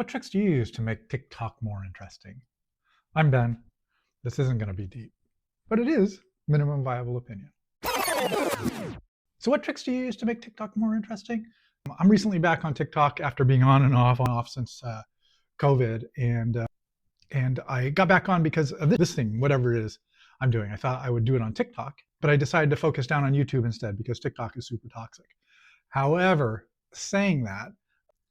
What tricks do you use to make TikTok more interesting? I'm Ben. This isn't going to be deep, but it is minimum viable opinion. So what tricks do you use to make TikTok more interesting? I'm recently back on TikTok after being on and off since COVID, and I got back on because of this thing, whatever it is I'm doing. I thought I would do it on TikTok, but I decided to focus down on YouTube instead because TikTok is super toxic. However, saying that,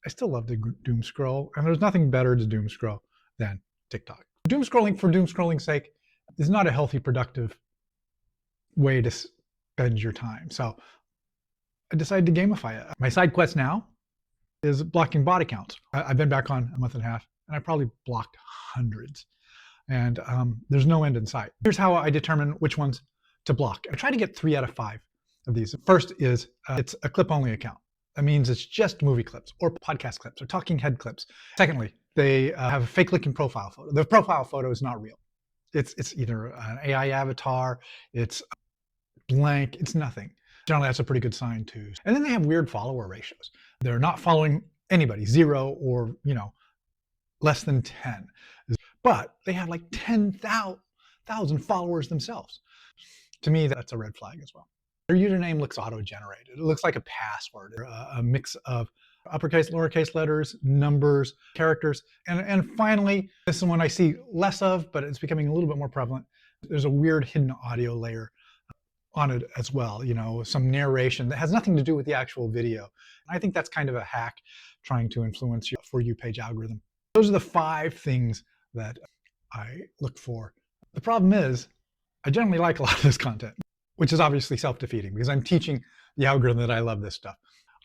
I still love to doom scroll, and there's nothing better to doom scroll than TikTok. Doom scrolling for doom scrolling's sake is not a healthy, productive way to spend your time. So I decided to gamify it. My side quest now is blocking bot accounts. I've been back on a month and a half, and I probably blocked hundreds. And there's no end in sight. Here's how I determine which ones to block. I try to get 3 out of 5 of these. First is it's a clip-only account. That means it's just movie clips or podcast clips or talking head clips. Secondly, they have a fake-looking profile photo. The profile photo is not real. It's either an AI avatar, it's blank, it's nothing. Generally, that's a pretty good sign too. And then they have weird follower ratios. They're not following anybody, 0 or less than 10. But they have like 10,000 followers themselves. To me, that's a red flag as well. Their username looks auto-generated. It looks like a password, a mix of uppercase, lowercase letters, numbers, characters. And finally, this is one I see less of, but it's becoming a little bit more prevalent. There's a weird hidden audio layer on it as well, some narration that has nothing to do with the actual video. And I think that's kind of a hack trying to influence your For You page algorithm. Those are the 5 things that I look for. The problem is, I generally like a lot of this content, which is obviously self-defeating because I'm teaching the algorithm that I love this stuff.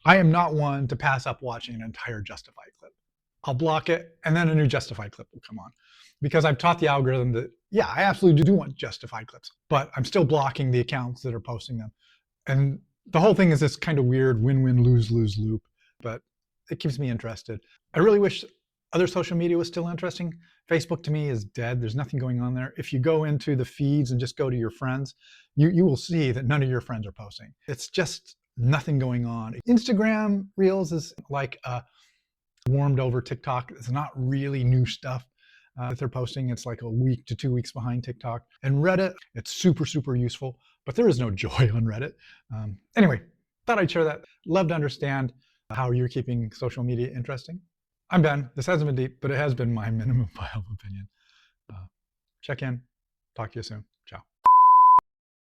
I am not one to pass up watching an entire Justified clip. I'll block it, and then a new Justified clip will come on. Because I've taught the algorithm that, yeah, I absolutely do want Justified clips, but I'm still blocking the accounts that are posting them. And the whole thing is this kind of weird win-win, lose-lose loop, but it keeps me interested. I really wish other social media was still interesting. Facebook to me is dead. There's nothing going on there. If you go into the feeds and just go to your friends, you will see that none of your friends are posting. It's just nothing going on. Instagram Reels is like warmed over TikTok. It's not really new stuff that they're posting. It's like a week to 2 weeks behind TikTok. And Reddit, it's super, super useful, but there is no joy on Reddit. Anyway, thought I'd share that. Love to understand how you're keeping social media interesting. I'm Ben. This hasn't been deep, but it has been my minimum viable opinion. Check in. Talk to you soon.